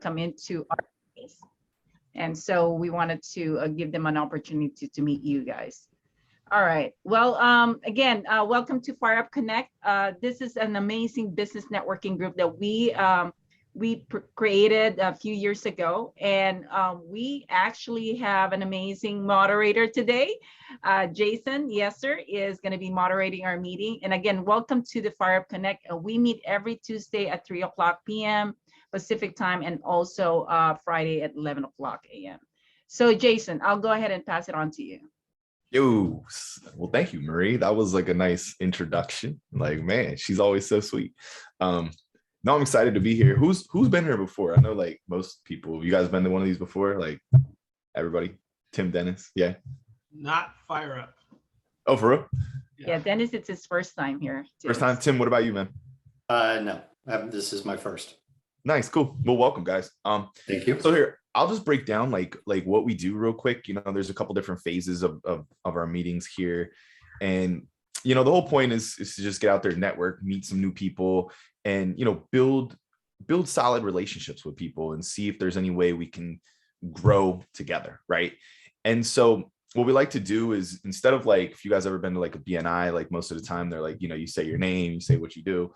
come into our space. And so we wanted to give them an opportunity to meet you guys. All right. Well, again, welcome to Fire Up Connect. This is an amazing business networking group that we created a few years ago, and we actually have an amazing moderator today. Jason Yeser is going to be moderating our meeting. And again, welcome to the Fire Up Connect. We meet every Tuesday at 3:00 p.m. Pacific time, and also Friday at 11:00 a.m. So Jason, I'll go ahead and pass it on to you. Yo, well, thank you, Marie. That was like a nice introduction. Like, man, she's always so sweet. No, I'm excited to be here. Who's been here before? I know like most people. You guys been to one of these before? Like everybody? Tim, Dennis? Yeah. Not Fire Up. Oh, for real? Yeah, Dennis, it's his first time here. First time. Tim, what about you, man? No, this is my first. Nice, cool. Well, welcome, guys. Thank you. So here, I'll just break down like what we do real quick. You know, there's a couple different phases of our meetings here, and you know, the whole point is to just get out there, network, meet some new people, and you know, build solid relationships with people and see if there's any way we can grow together, right? And so what we like to do is, instead of like, if you guys ever been to like a BNI, like most of the time they're like, you know, you say your name, you say what you do,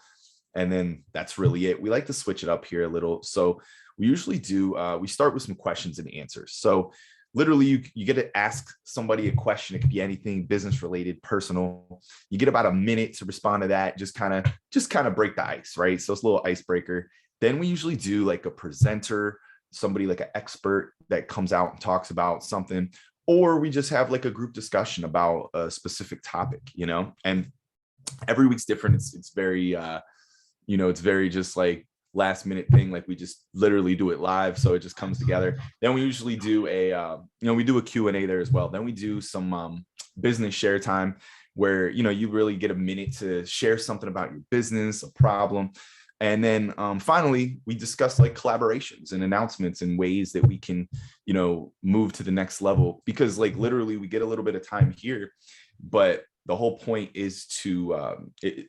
and then that's really it. We like to switch it up here a little. So we usually do, we start with some questions and answers. So literally you get to ask somebody a question. It could be anything business related, personal. You get about a minute to respond to that. Just kind of break the ice, right? So it's a little icebreaker. Then we usually do like a presenter, somebody like an expert that comes out and talks about something, or we just have like a group discussion about a specific topic, you know, and every week's different. It's very, you know, it's very just like last minute thing. Like we just literally do it live. So it just comes together. Then we usually do a, you know, we do a Q&A there as well. Then we do some business share time where, you know, you really get a minute to share something about your business, a problem. And then finally, we discuss like collaborations and announcements and ways that we can, you know, move to the next level, because like literally we get a little bit of time here, but the whole point is to,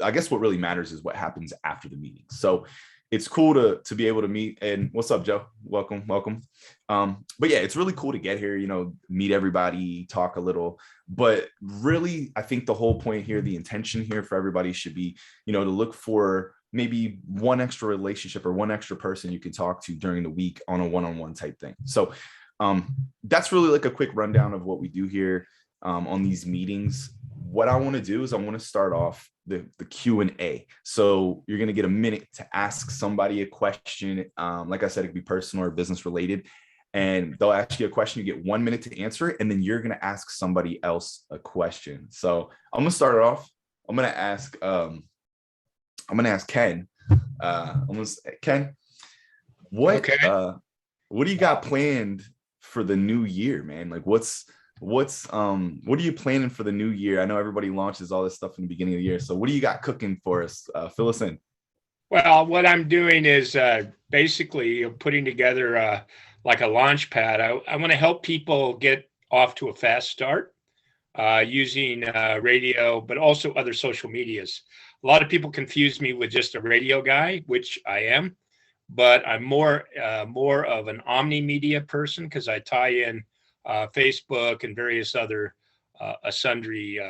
I guess what really matters is what happens after the meeting. So it's cool to be able to meet. And what's up, Joe? Welcome. But yeah, it's really cool to get here, you know, meet everybody, talk a little. But really, I think the whole point here, the intention here for everybody should be, you know, to look for maybe one extra relationship or one extra person you can talk to during the week on a one-on-one type thing. So that's really like a quick rundown of what we do here on these meetings. What I want to do is I want to start off the Q&A. So you're going to get a minute to ask somebody a question. Like I said, it could be personal or business related, and they'll ask you a question. You get 1 minute to answer it, and then you're going to ask somebody else a question. So I'm going to start it off. I'm going to ask Ken. Ken, what do you got planned for the new year, man? Like what are you planning for the new year? I know everybody launches all this stuff in the beginning of the year. So what do you got cooking for us? Fill us in. Well, what I'm doing is basically putting together like a launch pad. I want to help people get off to a fast start using radio, but also other social medias. A lot of people confuse me with just a radio guy, which I am, but I'm more of an omni-media person, because I tie in Facebook and various other sundry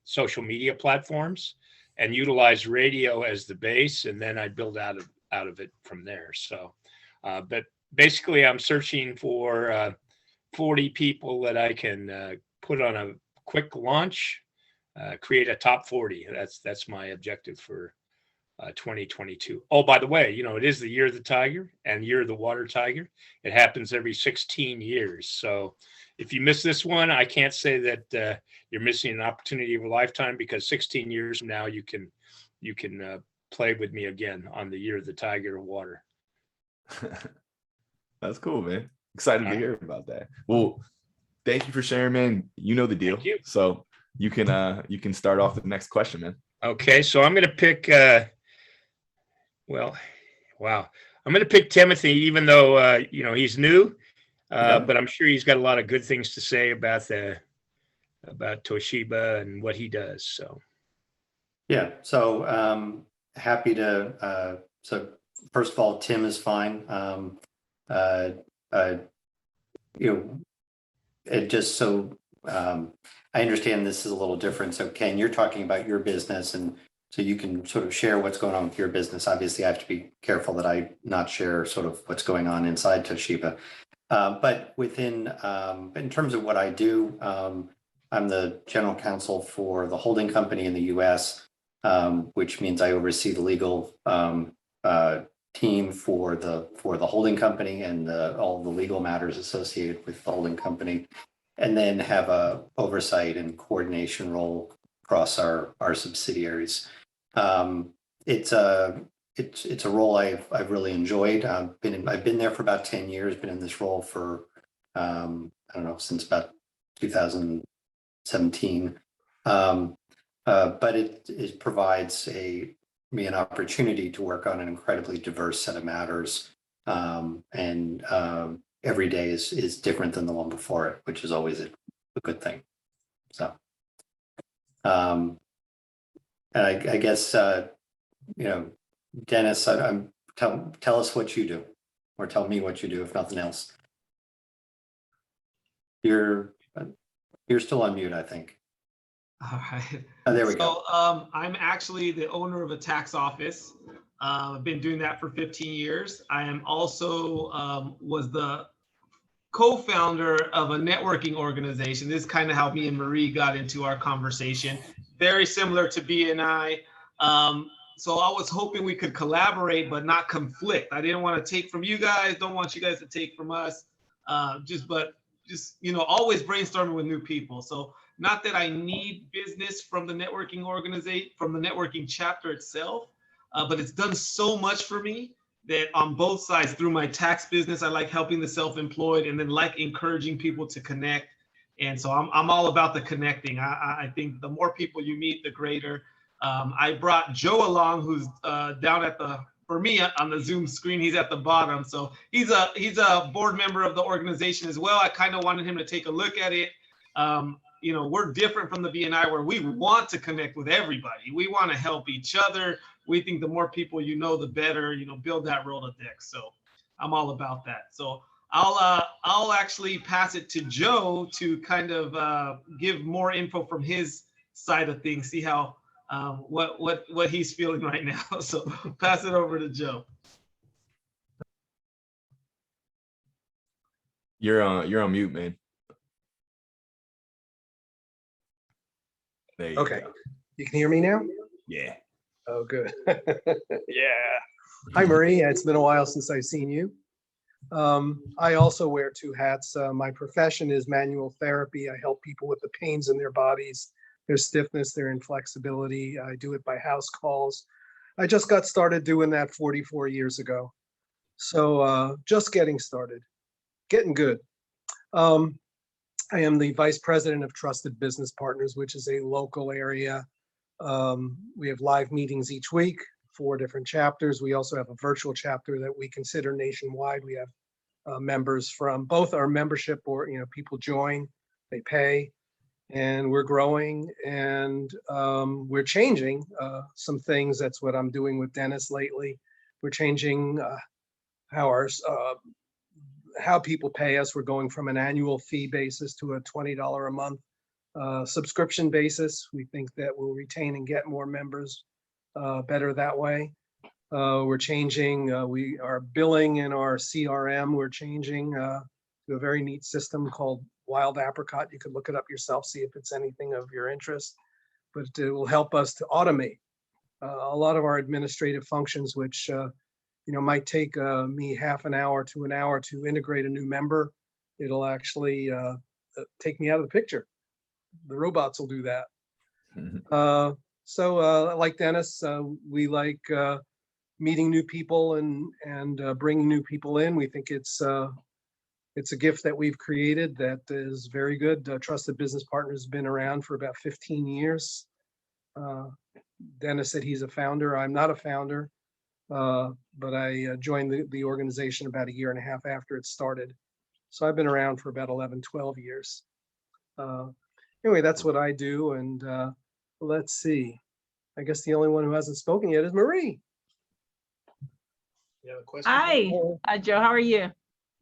social media platforms, and utilize radio as the base, and then I build out of it from there. So, but basically, I'm searching for 40 people that I can put on a quick launch, create a top 40. That's my objective for 2022. Oh, by the way, you know, it is the year of the tiger and year of the water tiger. It happens every 16 years. So if you miss this one, I can't say that you're missing an opportunity of a lifetime, because 16 years from now, you can play with me again on the year of the tiger of water. That's cool, man. Excited to hear about that. Well, thank you for sharing, man. You know the deal. Thank you. So you can start off the next question, man. Okay, so I'm going to pick. Well, wow. I'm going to pick Timothy, even though you know, he's new, but I'm sure he's got a lot of good things to say about Toshiba and what he does. So, yeah. So happy to. So first of all, Tim is fine. you know, it just so I understand this is a little different. So Ken, you're talking about your business, and so you can sort of share what's going on with your business. Obviously, I have to be careful that I not share sort of what's going on inside Toshiba. But within, in terms of what I do, I'm the general counsel for the holding company in the US, which means I oversee the legal team for the holding company and all the legal matters associated with the holding company, and then have a oversight and coordination role across our subsidiaries. It's a role I've really enjoyed. I've been there for about 10 years. Been in this role for I don't know, since about 2017. But it provides me an opportunity to work on an incredibly diverse set of matters, and every day is different than the one before it, which is always a good thing. So, and I guess you know, Dennis, tell us what you do, or tell me what you do, if nothing else. You're still on mute, I think. All right. Oh, there we go. So I'm actually the owner of a tax office. I've been doing that for 15 years. I am also was the co-founder of a networking organization. This is kind of how me and Marie got into our conversation. Very similar to BNI. So I was hoping we could collaborate, but not conflict. I didn't want to take from you guys. Don't want you guys to take from us. Just you know, always brainstorming with new people. So not that I need business from the networking organization, from the networking chapter itself, but it's done so much for me that on both sides, through my tax business, I like helping the self-employed, and then like encouraging people to connect. And so I'm all about the connecting. I think the more people you meet, the greater. I brought Joe along, who's down at for me on the Zoom screen, he's at the bottom. So he's a board member of the organization as well. I kind of wanted him to take a look at it. You know, we're different from the BNI, where we want to connect with everybody. We want to help each other. We think the more people you know, the better, you know, build that Rolodex. So I'm all about that. So I'll actually pass it to Joe to kind of give more info from his side of things, see how what he's feeling right now. So pass it over to Joe. You're on mute, man. There you Okay. go. You can hear me now? Yeah. Oh, good. Yeah. Hi, Marie. It's been a while since I've seen you. I also wear two hats. My profession is manual therapy. I help people with the pains in their bodies, their stiffness, their inflexibility. I do it by house calls. I just got started doing that 44 years ago. So just getting started, getting good. I am the vice president of Trusted Business Partners, which is a local area. We have live meetings each week, 4 different chapters. We also have a virtual chapter that we consider nationwide. We have members from both our membership, or people join, they pay, and we're growing, and we're changing some things. That's what I'm doing with Dennis lately. We're changing how people pay us. We're going from an annual fee basis to a $20 a month subscription basis. We think that we'll retain and get more members better that way. We're changing our billing and our CRM. We're changing to a very neat system called Wild Apricot. You could look it up yourself, see if it's anything of your interest, but it will help us to automate a lot of our administrative functions, which might take me half an hour to an hour to integrate a new member. It'll actually take me out of the picture. The robots will do that. So like Dennis, we like meeting new people and bringing new people in. We think it's a gift that we've created that is very good. Trusted Business Partners has been around for about 15 years. Dennis said he's a founder. I'm not a founder. But I joined the organization about 1.5 years after it started. So I've been around for about 11, 12 years. Anyway, that's what I do. And let's see. I guess the only one who hasn't spoken yet is Marie. You have a question? Hi, Joe, how are you?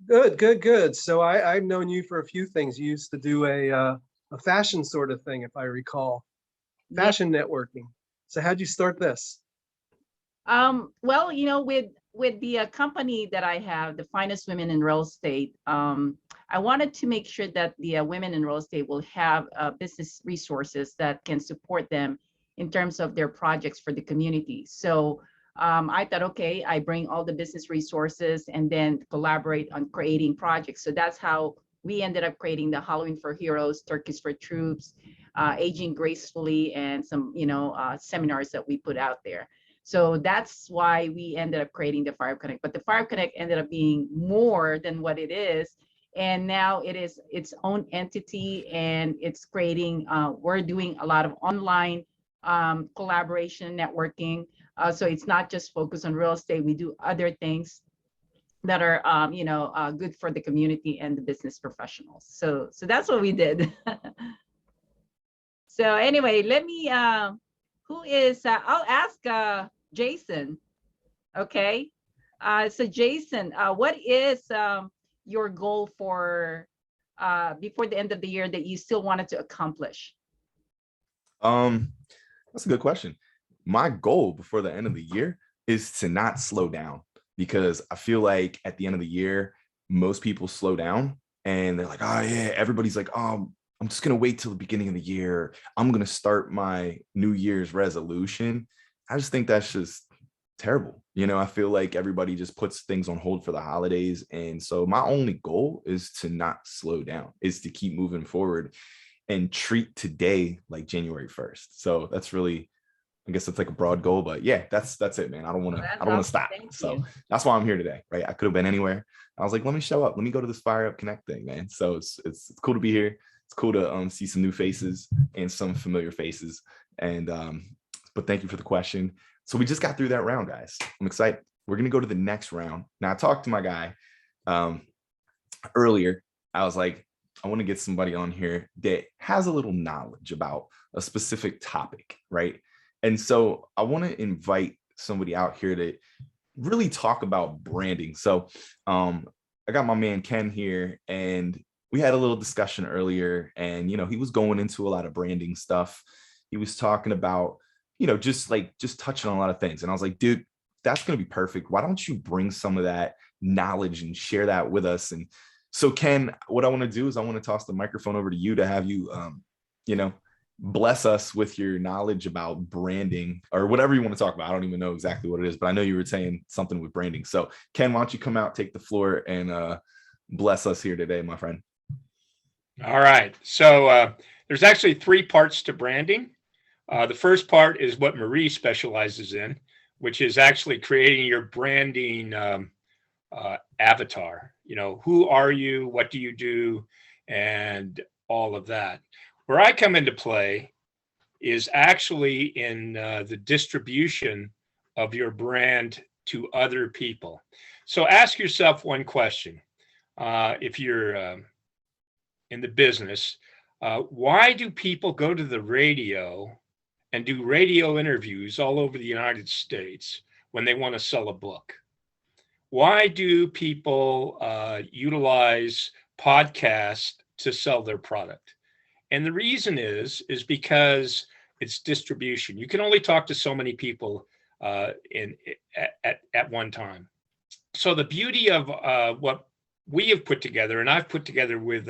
Good, good, good. So I've known you for a few things. You used to do a fashion sort of thing, if I recall, Yeah. fashion networking. So how'd you start this? Well, with the company that I have, the Finest Women in Real Estate, I wanted to make sure that the women in real estate will have business resources that can support them in terms of their projects for the community. So I thought, okay, I bring all the business resources and then collaborate on creating projects. So that's how we ended up creating the Halloween for Heroes, Turkeys for Troops, Aging Gracefully, and some, seminars that we put out there. So that's why we ended up creating the Fire Connect. But the Fire Connect ended up being more than what it is. And now it is its own entity, and it's creating, we're doing a lot of online collaboration, networking. So it's not just focused on real estate. We do other things that are, good for the community and the business professionals. So that's what we did. So anyway, let me, I'll ask Jason. Okay. So Jason, what is your goal for before the end of the year that you still wanted to accomplish? That's a good question. My goal before the end of the year is to not slow down, because I feel like at the end of the year, most people slow down and they're like, oh yeah, everybody's like, I'm just going to wait till the beginning of the year. I'm going to start my New Year's resolution. I just think that's just terrible. I feel like everybody just puts things on hold for the holidays. And so my only goal is to not slow down, is to keep moving forward and treat today like January 1st. So that's really, I guess that's like a broad goal, but yeah, that's it, man. I don't want to stop. So that's why I'm here today, right? I could have been anywhere. I was like, let me show up. Let me go to this Fire Up Connect thing, man. So it's cool to be here. It's cool to see some new faces and some familiar faces. And but thank you for the question. So we just got through that round, guys. I'm excited. We're gonna go to the next round. Now I talked to my guy earlier. I was like, I want to get somebody on here that has a little knowledge about a specific topic, right? And so I want to invite somebody out here to really talk about branding. So I got my man Ken here, and we had a little discussion earlier, and he was going into a lot of branding stuff. He was talking about, just touching on a lot of things. And I was like, dude, that's going to be perfect. Why don't you bring some of that knowledge and share that with us? And so Ken, what I want to do is I want to toss the microphone over to you to have you, bless us with your knowledge about branding or whatever you want to talk about. I don't even know exactly what it is, but I know you were saying something with branding. So Ken, why don't you come out, take the floor, and bless us here today, my friend. All right. So there's actually 3 parts to branding. The first part is what Marie specializes in, which is actually creating your branding avatar. Who are you? What do you do? And all of that. Where I come into play is actually in the distribution of your brand to other people. So ask yourself one question. If you're in the business, why do people go to the radio and do radio interviews all over the United States when they want to sell a book? Why do people utilize podcasts to sell their product? And the reason is because it's distribution. You can only talk to so many people at one time. So the beauty of what we have put together, and I've put together with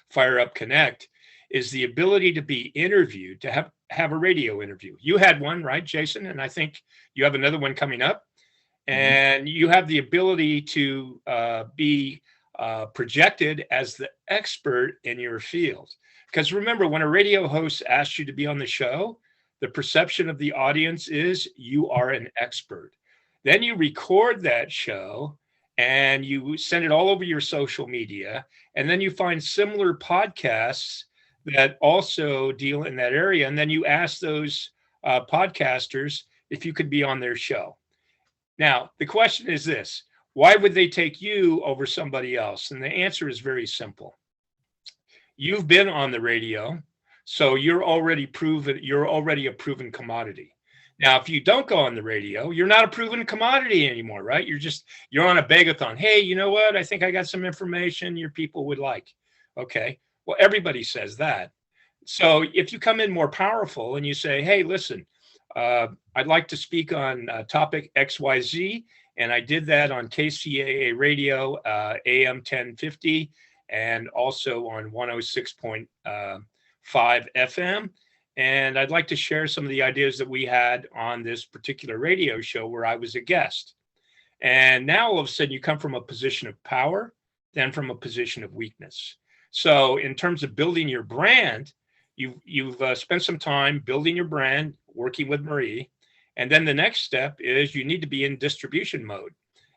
Fire Up Connect, is the ability to be interviewed, to have a radio interview. You had one, right, Jason? And I think you have another one coming up. And you have the ability to be projected as the expert in your field. Because remember, when a radio host asks you to be on the show, the perception of the audience is you are an expert. Then you record that show and you send it all over your social media. And then you find similar podcasts that also deal in that area. And then you ask those podcasters if you could be on their show. Now, the question is this: why would they take you over somebody else? And the answer is very simple. You've been on the radio, so you're already proven, you're already a proven commodity. Now, if you don't go on the radio, you're not a proven commodity anymore, right? You're on a begathon. Hey, you know what? I think I got some information your people would like. Okay. Well, everybody says that. So if you come in more powerful and you say, hey, listen, I'd like to speak on topic XYZ. And I did that on KCAA radio, AM 1050, and also on 106.5 FM. And I'd like to share some of the ideas that we had on this particular radio show where I was a guest. And now all of a sudden you come from a position of power, then from a position of weakness. So in terms of building your brand, you've spent some time building your brand, working with Marie. And then the next step is you need to be in distribution mode.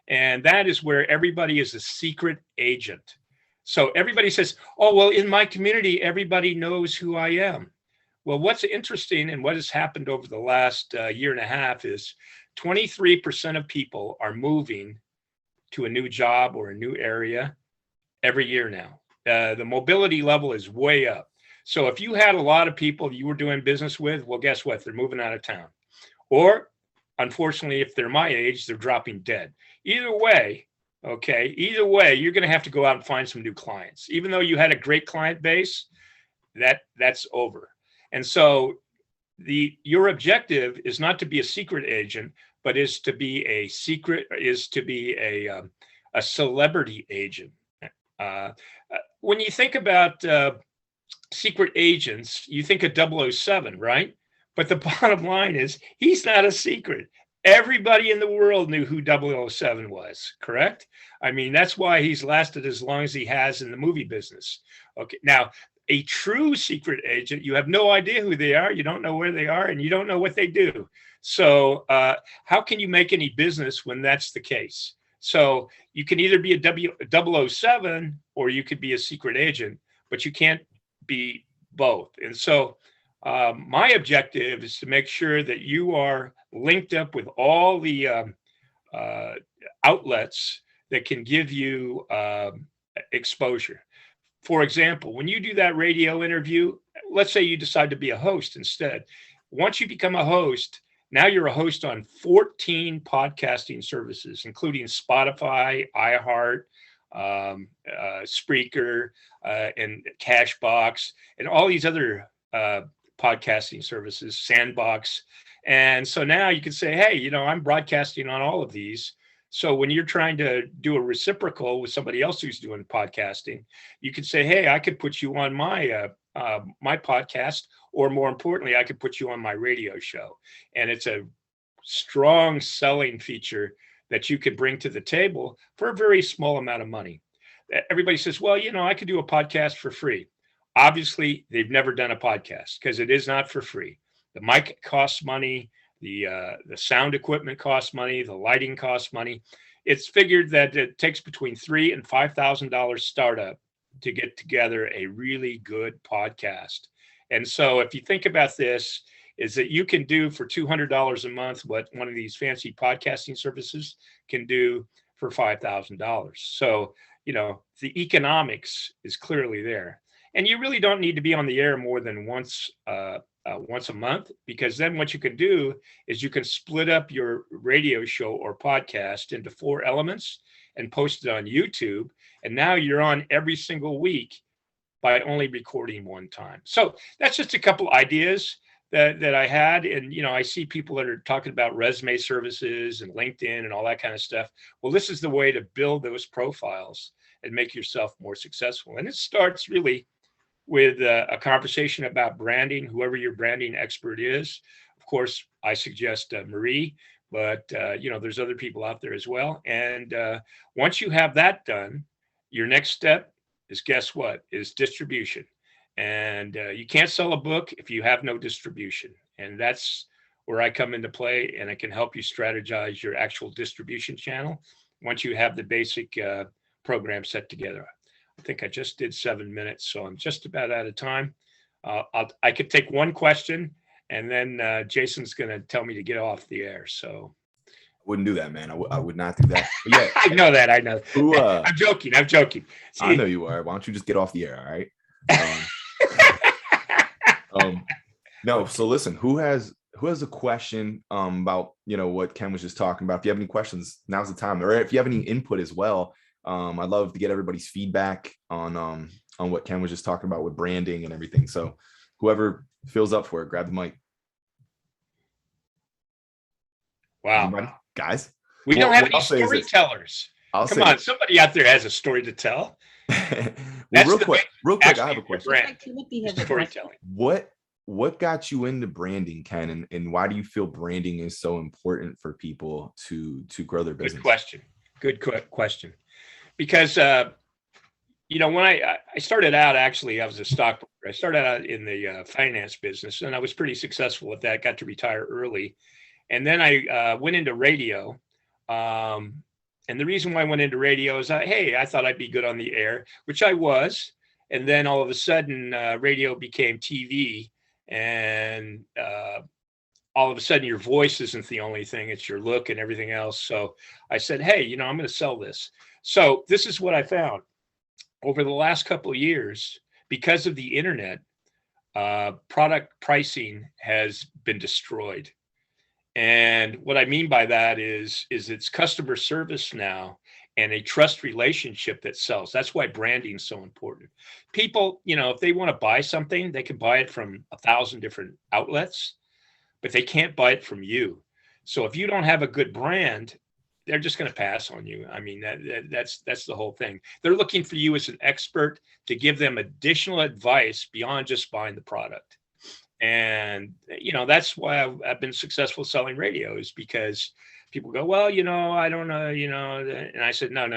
And that is where everybody is a secret agent. So everybody says, oh, well, in my community, everybody knows who I am. Well, what's interesting and what has happened over the last year and a half is 23% of people are moving to a new job or a new area every year now. The mobility level is way up. So if you had a lot of people you were doing business with, well, guess what? They're moving out of town. Or unfortunately, if they're my age, they're dropping dead. Either way, either way, you're going to have to go out and find some new clients. Even though you had a great client base, that's over. And so your objective is not to be a secret agent, but is to be a celebrity agent. When you think about secret agents, you think of 007, right? But the bottom line is he's not a secret. Everybody in the world knew who 007 was, correct? I mean, that's why he's lasted as long as he has in the movie business. Okay, now, a true secret agent, you have no idea who they are, you don't know where they are, and you don't know what they do. So how can you make any business when that's the case? So you can either be a 007 or you could be a secret agent, but you can't be both. And so my objective is to make sure that you are linked up with all the outlets that can give you exposure. For example, when you do that radio interview, let's say you decide to be a host instead. Once you become a host, now you're a host on 14 podcasting services, including Spotify, iHeart, Spreaker, and Cashbox, and all these other podcasting services, Sandbox. And so now you can say, hey, I'm broadcasting on all of these. So when you're trying to do a reciprocal with somebody else who's doing podcasting, you could say, hey, I could put you on my my podcast, or more importantly, I could put you on my radio show. And it's a strong selling feature that you could bring to the table for a very small amount of money. Everybody says, well, I could do a podcast for free. Obviously, they've never done a podcast because it is not for free. The mic costs money. The sound equipment costs money, the lighting costs money. It's figured that it takes between $3,000 and $5,000 startup to get together a really good podcast. And so if you think about this, is that you can do for $200 a month what one of these fancy podcasting services can do for $5,000. So, the economics is clearly there. And you really don't need to be on the air more than once a month, because then what you can do is you can split up your radio show or podcast into 4 elements and post it on YouTube. And now you're on every single week by only recording one time. So that's just a couple ideas that I had. And, I see people that are talking about resume services and LinkedIn and all that kind of stuff. Well, this is the way to build those profiles and make yourself more successful. And it starts really with a conversation about branding, whoever your branding expert is. Of course, I suggest Marie, but there's other people out there as well. And once you have that done, your next step is, guess what, is distribution. And you can't sell a book if you have no distribution. And that's where I come into play, and I can help you strategize your actual distribution channel once you have the basic program set together. I think I just did 7 minutes, so I'm just about out of time. I could take one question, and then Jason's going to tell me to get off the air. So Wouldn't do that, man. I would not do that. But yeah, I know that. I know. who, I'm joking. See, I know you are. Why don't you just get off the air? All right. No. So listen, who has who has a question about, you know, what Ken was just talking about? If you have any questions, now's the time. Or if you have any input as well, I'd love to get everybody's feedback on what Ken was just talking about with branding and everything. So whoever feels up for it, grab the mic. Wow. Anybody? Guys. We Well, don't have what any I'll say is this. storytellers. I'll Come say on, this. somebody out there has a story to tell. Well, That's real the quick, I have a Actually, question. brand Like Timothy is has a question. storytelling. What got you into branding, Ken, and why do you feel branding is so important for people to grow their business? Good question. Question. Because you know, when I started out, actually, I was a stockbroker. I started out in the finance business, and I was pretty successful with that. Got to retire early, and then I went into radio. And the reason why I went into radio is, I thought I'd be good on the air, which I was. And then all of a sudden, radio became TV, and all of a sudden, your voice isn't the only thing; it's your look and everything else. So I said, hey, you know, I'm going to sell this. So this is what I found over the last couple of years, because of the internet. Product pricing has been destroyed. And what I mean by that is it's customer service now and a trust relationship that sells. That's why branding is so important. People, you know, if they want to buy something, they can buy it from 1,000 different outlets, but they can't buy it from you. So if you don't have a good brand, they're just going to pass on you. I mean, that's the whole thing. They're looking for you as an expert to give them additional advice beyond just buying the product. And, you know, that's why I've been successful selling radios, because people go, well, you know, I don't know, you know, and I said, no.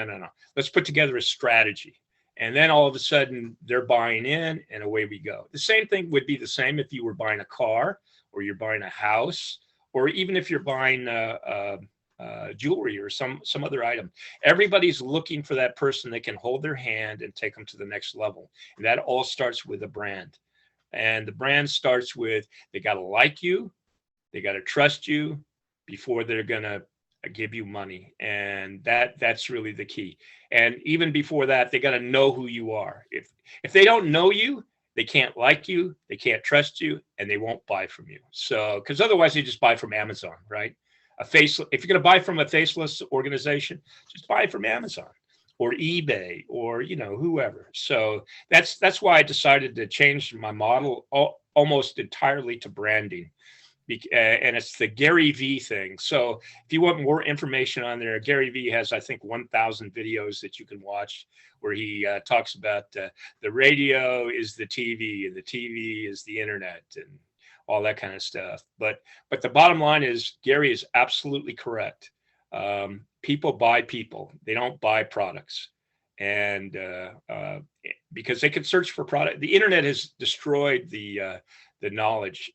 Let's put together a strategy. And then all of a sudden they're buying in, and away we go. The same thing would be the same if you were buying a car, or you're buying a house, or even if you're buying jewelry or some other item. Everybody's looking for that person that can hold their hand and take them to the next level. And that all starts with a brand. And the brand starts with, they got to like you, they got to trust you before they're going to give you money. And that's really the key. And even before that, they got to know who you are. If they don't know you, they can't like you, they can't trust you, and they won't buy from you. So, because otherwise they just buy from Amazon, right? If you're going to buy from a faceless organization, just buy from Amazon or eBay or, you know, whoever. So that's why I decided to change my model almost entirely to branding. And it's the Gary Vee thing. So if you want more information on there, Gary Vee has, I think, 1,000 videos that you can watch where he talks about the radio is the TV and the TV is the internet and all that kind of stuff. But the bottom line is, Gary is absolutely correct. People buy people. They don't buy products. And because they can search for product, the internet has destroyed the knowledge,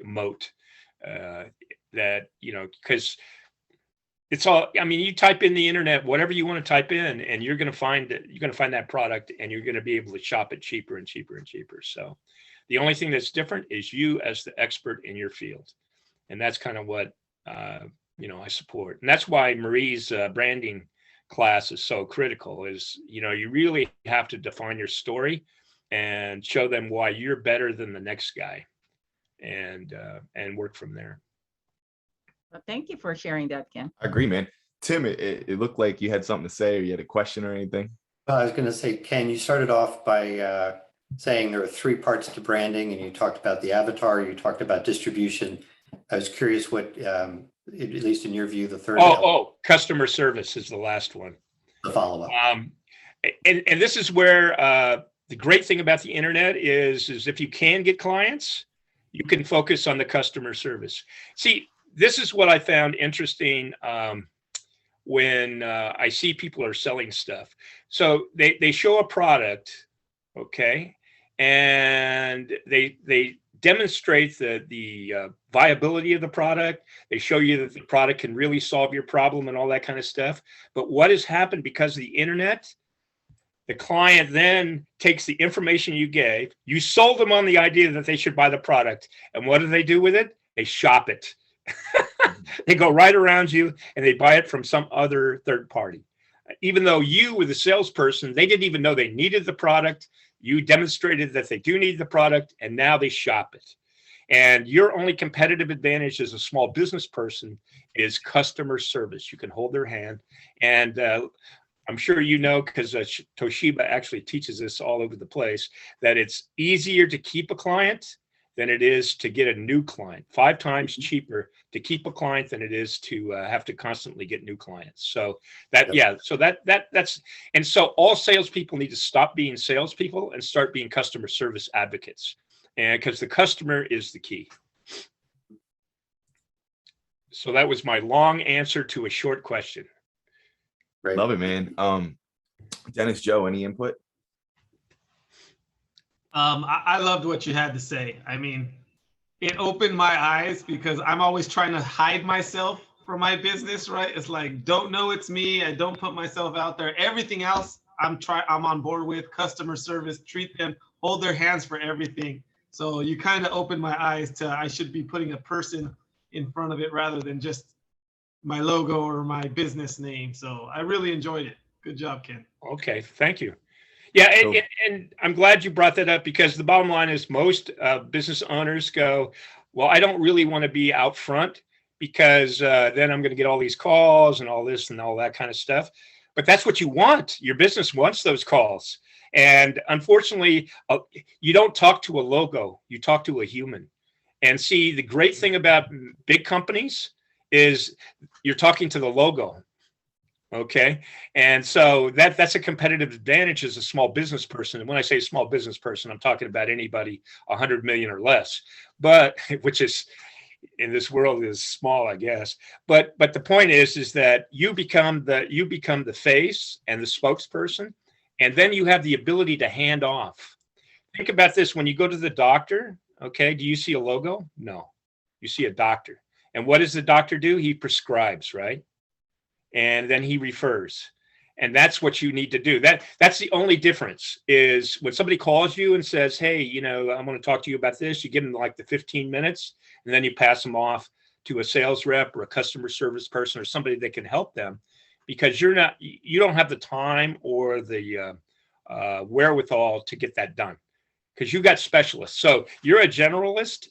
moat, that, you know, because it's all, I mean, you type in the internet, whatever you want to type in, and you're going to find that product, and you're going to be able to shop it cheaper and cheaper and cheaper. So the only thing that's different is you as the expert in your field. And that's kind of what, you know, I support. And that's why Marie's branding class is so critical, is, you know, you really have to define your story and show them why you're better than the next guy, and work from there. Well, thank you for sharing that, Ken. I agree, man. Tim, it looked like you had something to say, or you had a question or anything. I was going to say, Ken, you started off by saying there are 3 parts to branding, and you talked about the avatar, you talked about distribution. I was curious what, at least in your view, the third. Customer service is the last one. The follow-up. And this is where the great thing about the internet is if you can get clients, you can focus on the customer service. See, this is what I found interesting when I see people are selling stuff. So they show a product, okay, and they demonstrate the viability of the product. They show you that the product can really solve your problem and all that kind of stuff. But what has happened because of the internet? The client then takes the information you gave. You sold them on the idea that they should buy the product. And what do they do with it? They shop it. They go right around you and they buy it from some other third party. Even though you were the salesperson, they didn't even know they needed the product. You demonstrated that they do need the product, and now they shop it. And your only competitive advantage as a small business person is customer service. You can hold their hand. And I'm sure you know, because Toshiba actually teaches this all over the place, that it's easier to keep a client than it is to get a new client. 5 times cheaper to keep a client than it is to have to constantly get new clients. So that, yeah, so that's, and so all salespeople need to stop being salespeople and start being customer service advocates. And because the customer is the key. So that was my long answer to a short question. Right. Love it, man. Dennis, Joe, any input? I loved what you had to say. I mean, it opened my eyes because I'm always trying to hide myself from my business, right? It's like, don't know it's me. I don't put myself out there. Everything else I'm on board with. Customer service, treat them, hold their hands for everything. So you kind of opened my eyes to I should be putting a person in front of it rather than just my logo or my business name. So I really enjoyed it. Good job, Ken. Okay, thank you. Yeah, So- and I'm glad you brought that up, because the bottom line is most business owners go, well, I don't really want to be out front because then I'm going to get all these calls and all this and all that kind of stuff. But that's what you want. Your business wants those calls. And unfortunately, you don't talk to a logo, you talk to a human. And see, the great thing about big companies is you're talking to the logo. Okay. And so that's a competitive advantage as a small business person. And when I say small business person, I'm talking about anybody 100 million or less, but which is in this world is small, I guess. But the point is that you become the face and the spokesperson, and then you have the ability to hand off. Think about this. When you go to the doctor, okay, do you see a logo? No, you see a doctor. And what does the doctor do? He prescribes, right? And then he refers. And that's what you need to do. That's the only difference is when somebody calls you and says, hey, you know, I want to talk to you about this, you give them like the 15 minutes and then you pass them off to a sales rep or a customer service person or somebody that can help them, because you don't have the time or the wherewithal to get that done, because you got specialists. So you're a generalist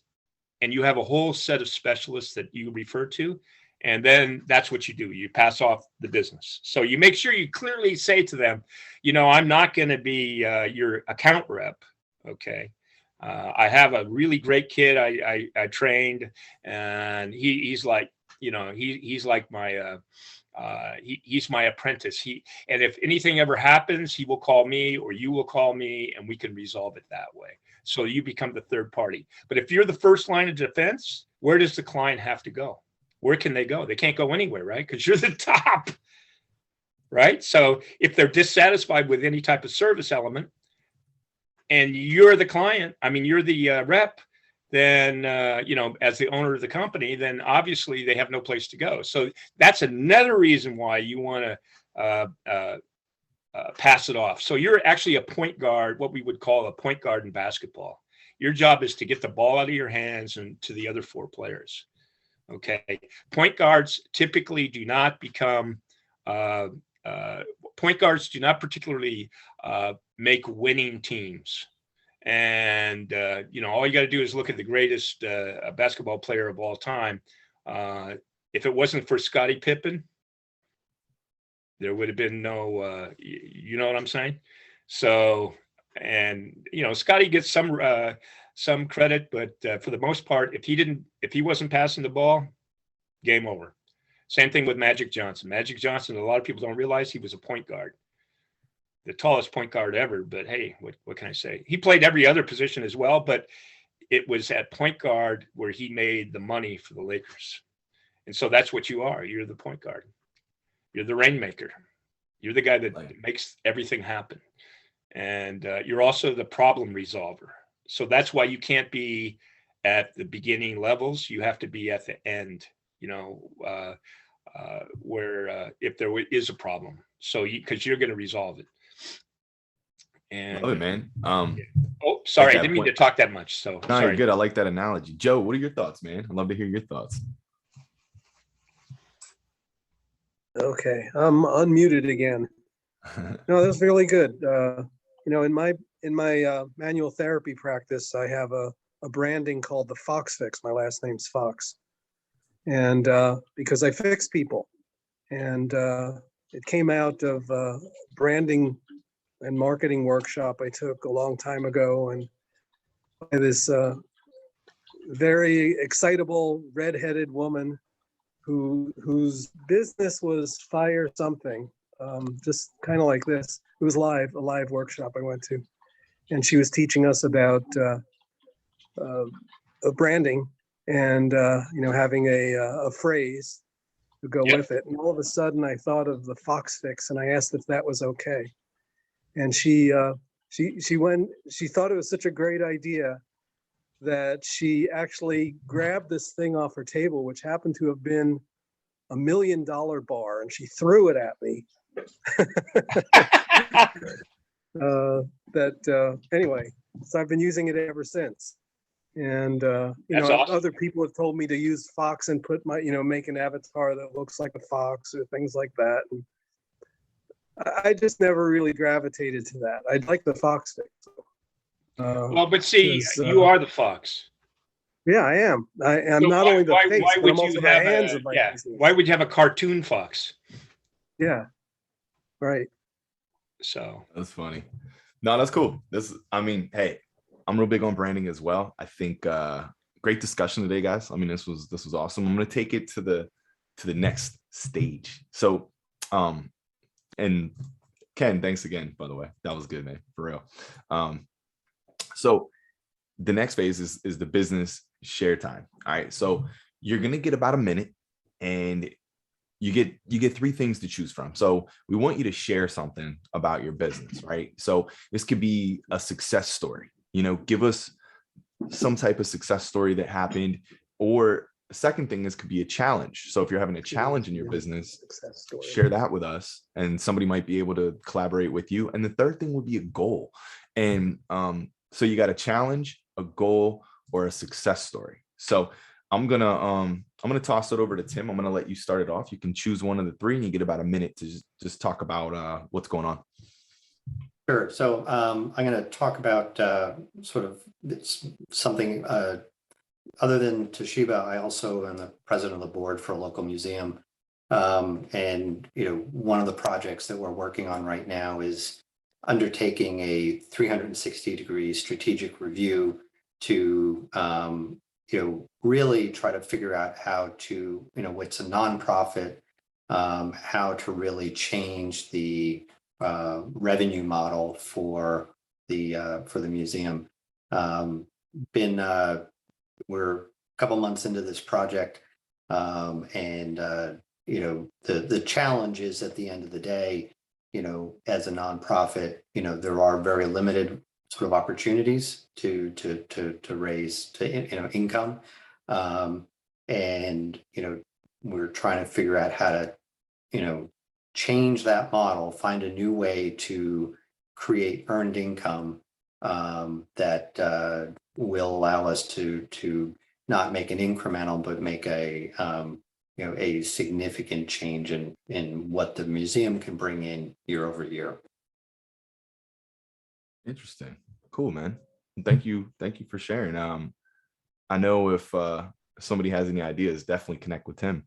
and you have a whole set of specialists that you refer to. And then that's what you do. You pass off the business. So you make sure you clearly say to them, you know, I'm not going to be your account rep. Okay. I have a really great kid I trained, and he's like, you know, he's like my, he's my apprentice. And if anything ever happens, he will call me or you will call me and we can resolve it that way. So you become the third party. But if you're the first line of defense, where does the client have to go? Where can they go? They can't go anywhere, right? Because you're the top, right? So if they're dissatisfied with any type of service element and you're the client, I mean, you're the rep, then, you know, as the owner of the company, then obviously they have no place to go. So that's another reason why you want to pass it off. So you're actually a point guard, what we would call a point guard in basketball. Your job is to get the ball out of your hands and to the other 4 players. Okay. Point guards typically do not become, point guards do not particularly make winning teams. And, you know, all you got to do is look at the greatest basketball player of all time. If it wasn't for Scottie Pippen, there would have been no, you know what I'm saying? So, and, you know, Scottie gets some credit, but for the most part, if he wasn't passing the ball, game over. Same thing with Magic Johnson. Magic Johnson, a lot of people don't realize he was a point guard, the tallest point guard ever. But hey, what can I say? He played every other position as well, but it was at point guard where he made the money for the Lakers. And so that's what you are. You're the point guard. You're the rainmaker. You're the guy that makes everything happen. And you're also the problem resolver. So that's why you can't be at the beginning levels. You have to be at the end, you know, where if there is a problem. So because you're going to resolve it. And Love it, man. oh, sorry, that I didn't mean point- to talk that much. So No, sorry. you're good. I like that analogy. Joe, what are your thoughts, man? I'd love to hear your thoughts. Okay, I'm unmuted again. No, that's really good. in my manual therapy practice, I have a branding called the Fox Fix. My last name's Fox. And because I fix people. And it came out of branding and marketing workshop I took a long time ago. And by this very excitable redheaded woman whose business was fire something, just kind of like this. It was a live workshop I went to. And she was teaching us about branding and having a phrase to go Yep. with it. And all of a sudden I thought of the Fox Fix and I asked if that was okay. And she thought it was such a great idea that she actually grabbed this thing off her table, which happened to have been $1 million bar, and she threw it at me. Anyway, so I've been using it ever since. And That's awesome. other people have told me to use Fox and put my, make an avatar that looks like a fox or things like that. And I just never really gravitated to that. I'd like the Fox Fix. Well, but see, 'cause, you are the fox. Yeah, I am. I'm So not only the face, why but would I'm also you the have hands of my yeah? business. Why would you have a cartoon fox? Yeah, right. So That's funny. No, that's cool. Hey, I'm real big on branding as well. I think great discussion today, guys. I mean, this was awesome. I'm gonna take it to the next stage. So and Ken, thanks again, by the way. That was good, man, for real. So the next phase is the business share time. All right. So you're gonna get about a minute and you get three things to choose from. So we want you to share something about your business, right? So this could be a success story. Give us some type of success story that happened. Or the second thing is could be a challenge. So if you're having a challenge in your business, Success story. share that with us and somebody might be able to collaborate with you. And the third thing would be a goal. And so you got a challenge, a goal, or a success story. So I'm gonna toss it over to Tim. I'm gonna let you start it off. You can choose one of the three and you get about a minute to just talk about what's going on. Sure. So I'm going to talk about sort of something other than Toshiba. I also am the president of the board for a local museum. And, one of the projects that we're working on right now is undertaking a 360-degree strategic review to, really try to figure out how to, it's a nonprofit, how to really change the revenue model for the museum. We're a couple months into this project, and the challenge is at the end of the day, as a nonprofit, there are very limited sort of opportunities to raise income, and we're trying to figure out how to change that model, find a new way to create earned income that will allow us to not make an incremental, but make a significant change in what the museum can bring in year over year. Interesting. Cool, man. Thank you for sharing. I know if somebody has any ideas, definitely connect with Tim.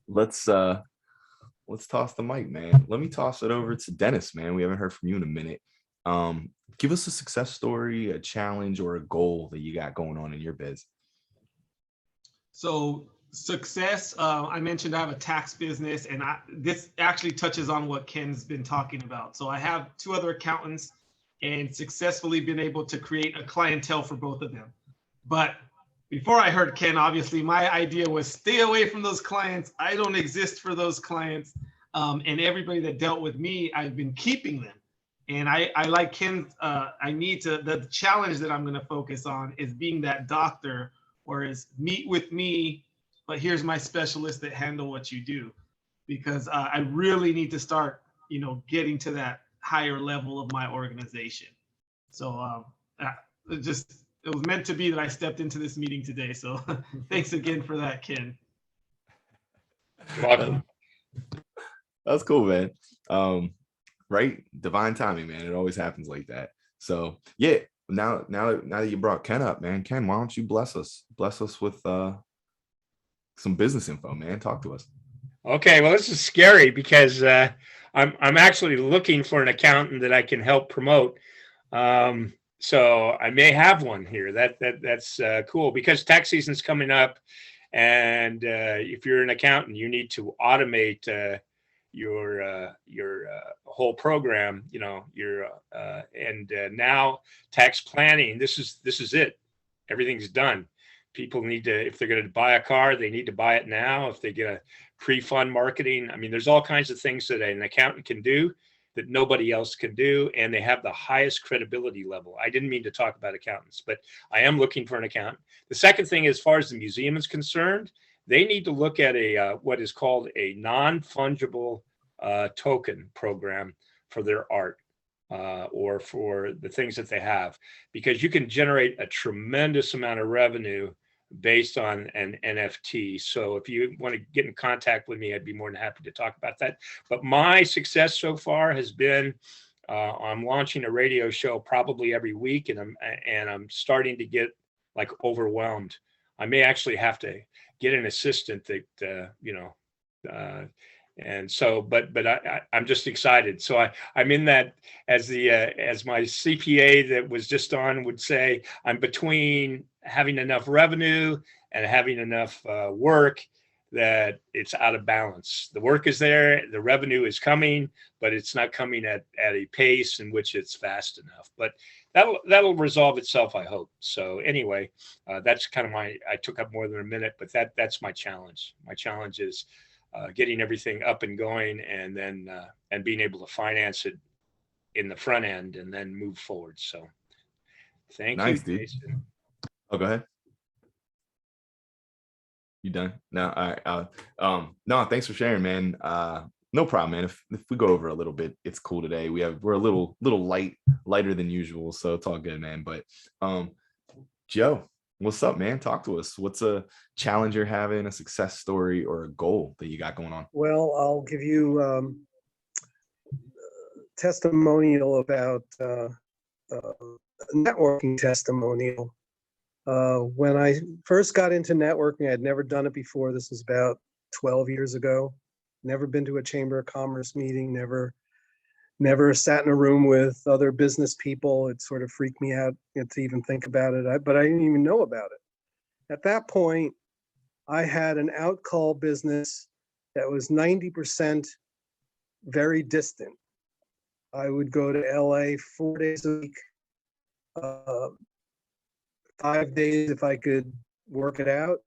Let's toss the mic, man. Let me toss it over to Dennis, man. We haven't heard from you in a minute. Give us a success story, a challenge, or a goal that you got going on in your biz. So success, I mentioned I have a tax business, and this actually touches on what Ken's been talking about. So I have two other accountants and successfully been able to create a clientele for both of them. But before I heard Ken, obviously my idea was stay away from those clients. I don't exist for those clients. And everybody that dealt with me, I've been keeping them. And I like Ken, the challenge that I'm going to focus on is being that doctor, whereas meet with me, but here's my specialists that handle what you do. Because I really need to start, getting to that higher level of my organization. So it was meant to be that I stepped into this meeting today. So thanks again for that, Ken. you're welcome. That's cool, man. right? Divine timing, man. It always happens like that. So yeah, now that you brought Ken up, man, Ken, why don't you bless us with some business info, man? Talk to us. Okay, well, this is scary because I'm actually looking for an accountant that I can help promote. So I may have one here. That's cool because tax season's coming up, and if you're an accountant, you need to automate your whole program. You know, now tax planning. This is it. Everything's done. People need to, if they're going to buy a car, they need to buy it now. If they get a pre-fund marketing, I mean, there's all kinds of things that an accountant can do that nobody else can do, and they have the highest credibility level. I didn't mean to talk about accountants, but I am looking for an accountant. The second thing, as far as the museum is concerned, they need to look at a what is called a non-fungible token program for their art or for the things that they have, because you can generate a tremendous amount of revenue based on an NFT. So if you want to get in contact with me, I'd be more than happy to talk about that. But my success so far has been I'm launching a radio show probably every week, and I'm starting to get like overwhelmed. I may actually have to get an assistant that and so, but I'm just excited. So I'm in that, as my CPA that was just on would say, I'm between having enough revenue and having enough work that it's out of balance. The work is there, the revenue is coming, but it's not coming at a pace in which it's fast enough. But that'll resolve itself, I hope. So anyway, that's kind of I took up more than a minute, but that's my challenge. My challenge is getting everything up and going, and then and being able to finance it in the front end and then move forward. So thank Nice, you, dude. Jason. Oh, go ahead. You done? No, all right. No, thanks for sharing, man. No problem, man. If we go over a little bit, it's cool today. We're a little lighter than usual, so it's all good, man. But Joe, what's up, man? Talk to us. What's a challenge you're having, a success story, or a goal that you got going on? Well, I'll give you testimonial about networking testimonial. When I first got into networking, I'd never done it before. This was about 12 years ago. Never been to a Chamber of Commerce meeting, never sat in a room with other business people. It sort of freaked me out to even think about it, but I didn't even know about it. At that point, I had an outcall business that was 90% very distant. I would go to LA 4 days a week, 5 days if I could work it out.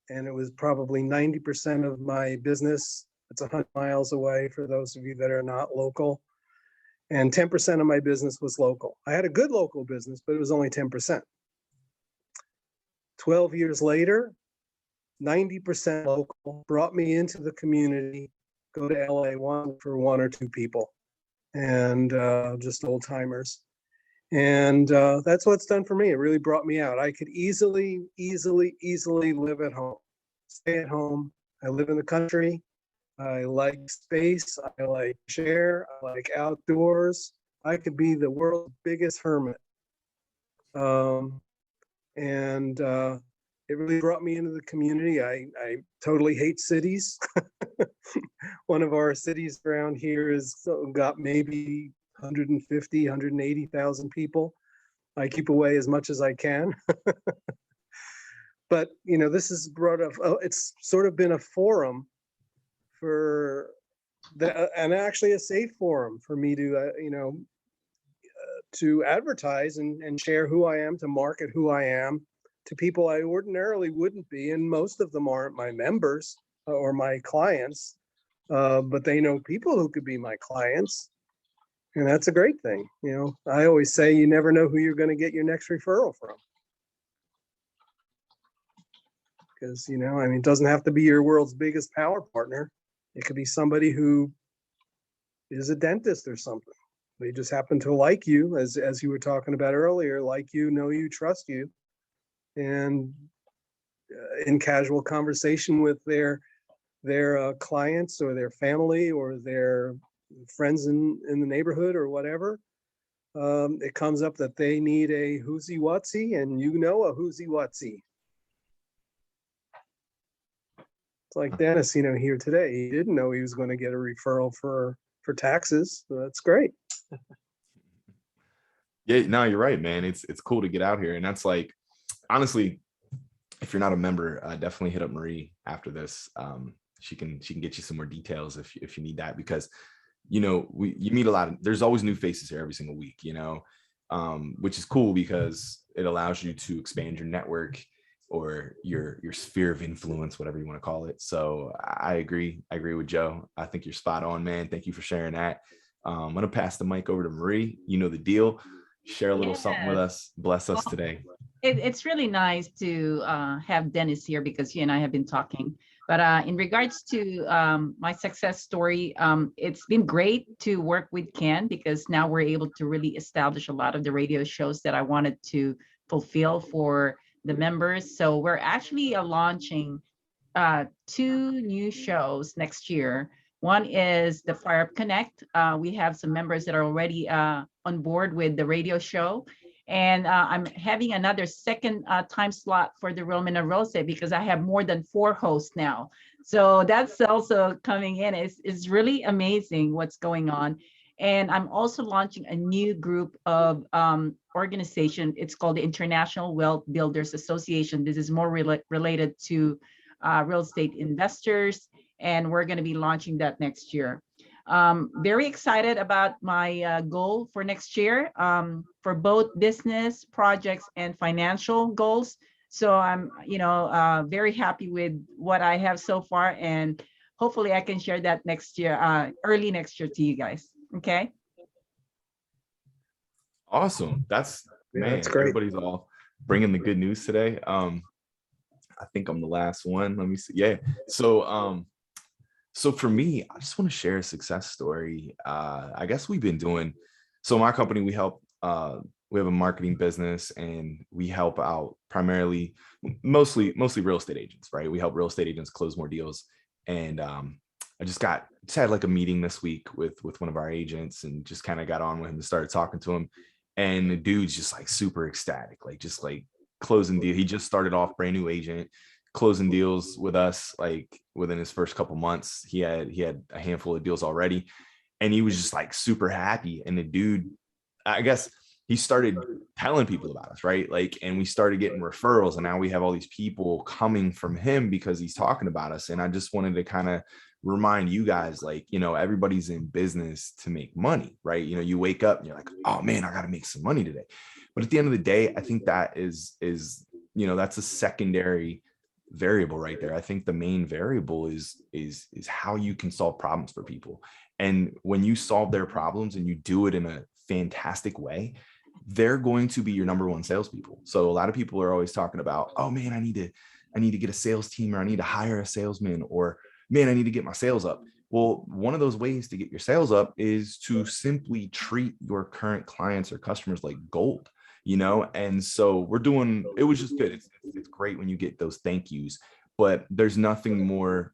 And it was probably 90% of my business. It's 100 miles away for those of you that are not local. And 10% of my business was local. I had a good local business, but it was only 10%. 12 years later, 90% local brought me into the community, go to LA for one or two people, and just old timers. And that's what it's done for me. It really brought me out. I could easily live at home, stay at home. I live in the country. I like space. I like share. I like outdoors. I could be the world's biggest hermit. It really brought me into the community. I totally hate cities. One of our cities around here has got maybe 150, 180,000 people. I keep away as much as I can. But, this is brought up, it's sort of been a forum for and actually a safe forum for me to, to advertise and share who I am, to market who I am to people I ordinarily wouldn't be. And most of them aren't my members or my clients, but they know people who could be my clients. And that's a great thing. I always say you never know who you're going to get your next referral from. Because, it doesn't have to be your world's biggest power partner. It could be somebody who is a dentist or something. They just happen to like you, as you were talking about earlier, like you, know you, trust you. And in casual conversation with their clients or their family or their friends in the neighborhood or whatever, it comes up that they need a whoosy whatsy, and you know a whoosy whatsy. It's like Dennis, here today, he didn't know he was going to get a referral for taxes. So that's great. Yeah, no, you're right, man. It's cool to get out here, and that's like, honestly, if you're not a member, definitely hit up Marie after this. She can get you some more details if you need that, because you meet a lot of, there's always new faces here every single week, which is cool because it allows you to expand your network or your sphere of influence, whatever you want to call it. So I agree with Joe. I think you're spot on, man. Thank you for sharing that. I'm gonna pass the mic over to Marie. You know the deal. Share a little something with us. Bless us today. It's really nice to have Dennis here because he and I have been talking. But in regards to my success story, it's been great to work with Ken because now we're able to really establish a lot of the radio shows that I wanted to fulfill for the members. So we're actually launching 2 new shows next year. One is the Fire Up Connect. We have some members that are already on board with the radio show. And I'm having another second time slot for the Romina Rose because I have more than 4 hosts now. So that's also coming in. It's really amazing what's going on. And I'm also launching a new group of organization. It's called the International Wealth Builders Association. This is more related to real estate investors. And we're going to be launching that next year. Very excited about my goal for next year for both business projects and financial goals. So I'm, very happy with what I have so far, and hopefully I can share that next year, early next year to you guys. Okay. Awesome. That's That's great. Everybody's all bringing the good news today. I think I'm the last one. Let me see. Yeah. So for me, I just want to share a success story. I guess we've been doing, so my company, we help, we have a marketing business and we help out primarily, mostly real estate agents, right? We help real estate agents close more deals. And I just had like a meeting this week with one of our agents and just kind of got on with him and started talking to him. And the dude's just like super ecstatic, like just like closing deal. He just started off, brand new agent, closing deals with us like within his first couple months. He had a handful of deals already, and he was just like super happy. And the dude, I guess he started telling people about us, right? Like, and we started getting referrals, and now we have all these people coming from him because he's talking about us. And I just wanted to kind of remind you guys, like, everybody's in business to make money, right? You wake up and you're like, oh man, I got to make some money today. But at the end of the day, I think that is that's a secondary variable right there. I think the main variable is how you can solve problems for people. And when you solve their problems and you do it in a fantastic way, they're going to be your number one salespeople. So a lot of people are always talking about, oh man, I need to get a sales team, or I need to hire a salesman, or man, I need to get my sales up. Well, one of those ways to get your sales up is to simply treat your current clients or customers like gold. And so it was just good. It's great when you get those thank yous, but there's nothing more,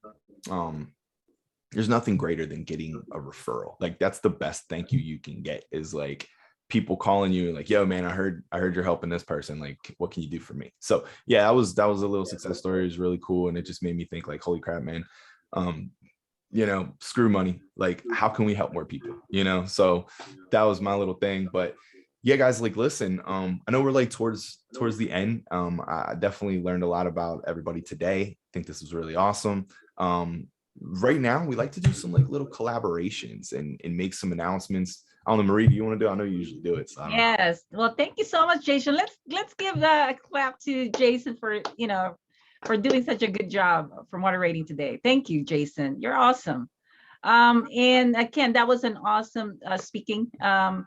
there's nothing greater than getting a referral. Like, that's the best thank you can get, is like people calling you like, yo man, I heard you're helping this person. Like, what can you do for me? So yeah, that was a little success story. It was really cool. And it just made me think like, holy crap, man. Screw money. Like, how can we help more people? So that was my little thing. But yeah, guys, like, listen, I know we're like towards the end. I definitely learned a lot about everybody today. I think this was really awesome. Right now, we like to do some like little collaborations and make some announcements. I don't know, Marie, do you want to do it? I know you usually do it. So Yes. Well, thank you so much, Jason. Let's give a clap to Jason for doing such a good job for moderating today. Thank you, Jason. You're awesome. And again, that was an awesome speaking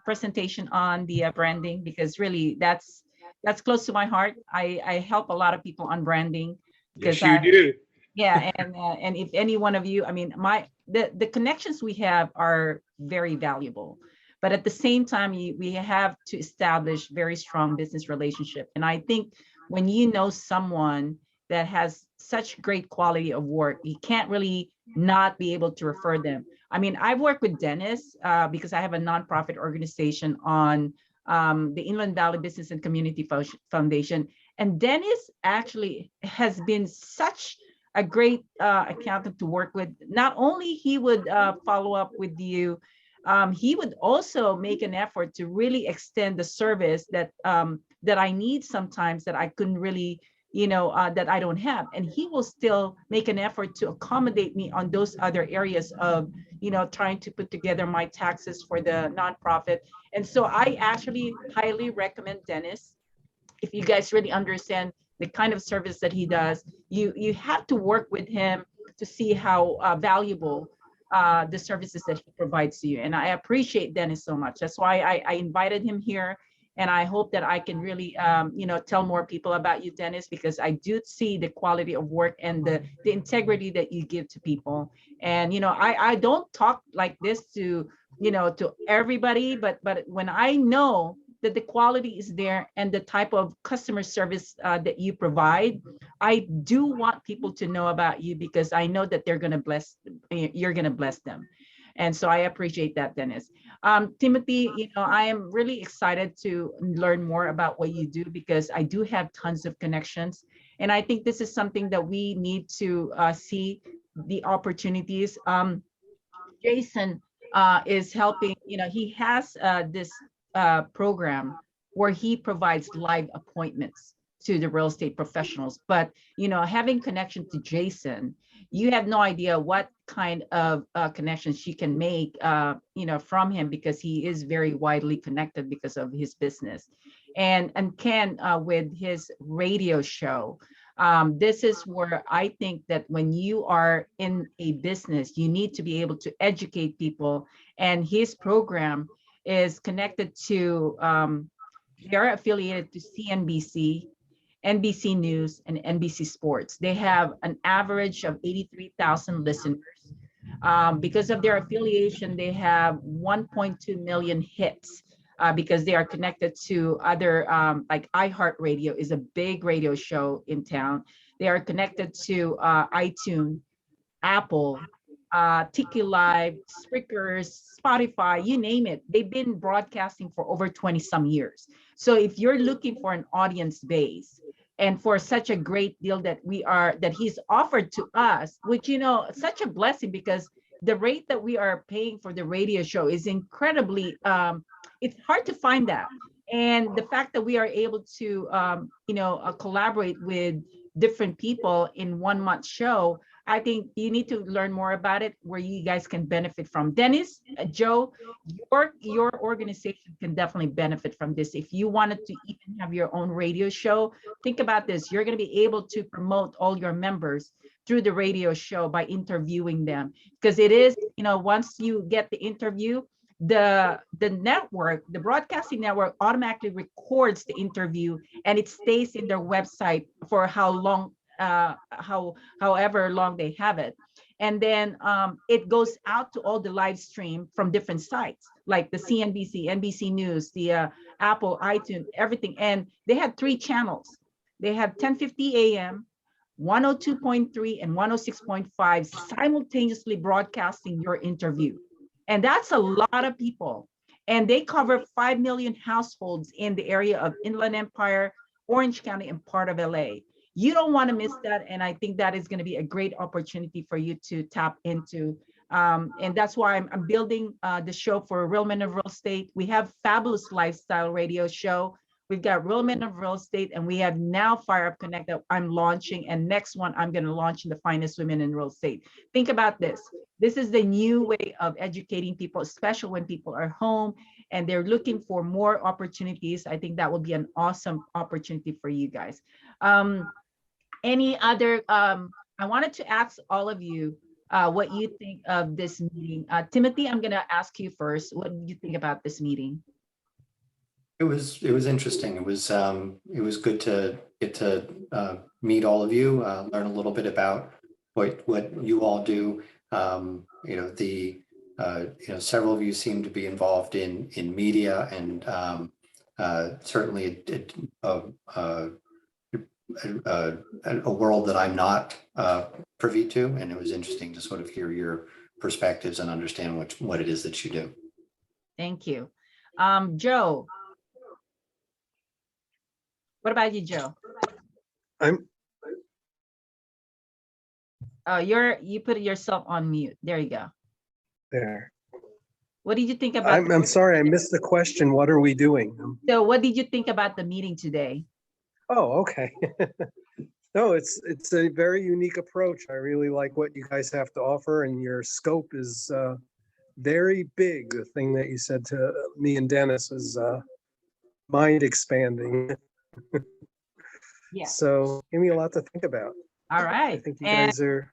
presentation on the branding, because really that's close to my heart. I help a lot of people on branding. Yes, you do. Yeah, and if any one of you, I mean, the connections we have are very valuable, but at the same time, we have to establish very strong business relationship. And I think when you know someone that has such great quality of work, you can't really not be able to refer them. I mean, I've worked with Dennis because I have a nonprofit organization on the Inland Valley Business and Community Foundation. And Dennis actually has been such a great accountant to work with. Not only he would follow up with you, he would also make an effort to really extend the service that that I need sometimes that I couldn't really, that I don't have. And he will still make an effort to accommodate me on those other areas of, trying to put together my taxes for the nonprofit. And so I actually highly recommend Dennis. If you guys really understand the kind of service that he does, you have to work with him to see how valuable the services that he provides to you. And I appreciate Dennis so much. That's why I invited him here. And I hope that I can really, tell more people about you, Dennis, because I do see the quality of work and the integrity that you give to people. And, I don't talk like this to, to everybody, but when I know that the quality is there and the type of customer service that you provide, I do want people to know about you because I know that you're going to bless them. And so I appreciate that, Dennis. Timothy, I am really excited to learn more about what you do because I do have tons of connections. And I think this is something that we need to see the opportunities. Jason is helping, he has this program where he provides live appointments to the real estate professionals. But, having connection to Jason, you have no idea what kind of connections she can make, from him because he is very widely connected because of his business. And Ken with his radio show. This is where I think that when you are in a business, you need to be able to educate people. And his program is connected to, they are affiliated to CNBC, NBC News, and NBC Sports. They have an average of 83,000 listeners. Because of their affiliation, they have 1.2 million hits because they are connected to other, like iHeartRadio is a big radio show in town. They are connected to iTunes, Apple, Tiki Live, Spreakers, Spotify, you name it. They've been broadcasting for over 20 some years. So if you're looking for an audience base and for such a great deal that he's offered to us, which, such a blessing because the rate that we are paying for the radio show is incredibly, it's hard to find that. And the fact that we are able to, collaborate with different people in 1 month show, I think you need to learn more about it where you guys can benefit from. Dennis, Joe, your organization can definitely benefit from this. If you wanted to even have your own radio show, think about this. You're going to be able to promote all your members through the radio show by interviewing them. Because it is, once you get the interview, the network, the broadcasting network automatically records the interview and it stays in their website for how long, however long they have it. And then it goes out to all the live stream from different sites, like the CNBC, NBC News, the Apple, iTunes, everything. And they have 3 channels. They have 1050 AM, 102.3 and 106.5 simultaneously broadcasting your interview. And that's a lot of people. And they cover 5 million households in the area of Inland Empire, Orange County, and part of LA. You don't want to miss that. And I think that is going to be a great opportunity for you to tap into. And that's why I'm building the show for Real Men of Real Estate. We have fabulous lifestyle radio show. We've got Real Men of Real Estate, and we have now Fire Up Connect that I'm launching. And next one, I'm going to launch in the Finest Women in Real Estate. Think about this. This is the new way of educating people, especially when people are home and they're looking for more opportunities. I think that will be an awesome opportunity for you guys. Any other, I wanted to ask all of you what you think of this meeting. Timothy, I'm going to ask you first. What do you think about this meeting? It was interesting. It was good to get to meet all of you, learn a little bit about what you all do. Several of you seem to be involved in media, and certainly a world that I'm not privy to, and it was interesting to sort of hear your perspectives and understand what it is that you do. Thank you. Joe. What about you, Joe? I'm Oh, you put yourself on mute. There you go. there. What did you think about I'm sorry, I missed the question. What are we doing? so what did you think about the meeting today? Oh, okay. No, it's a very unique approach. I really like what you guys have to offer, and your scope is very big. The thing that you said to me and Dennis is mind expanding. Yeah. So give me a lot to think about. All I right. think you And guys are,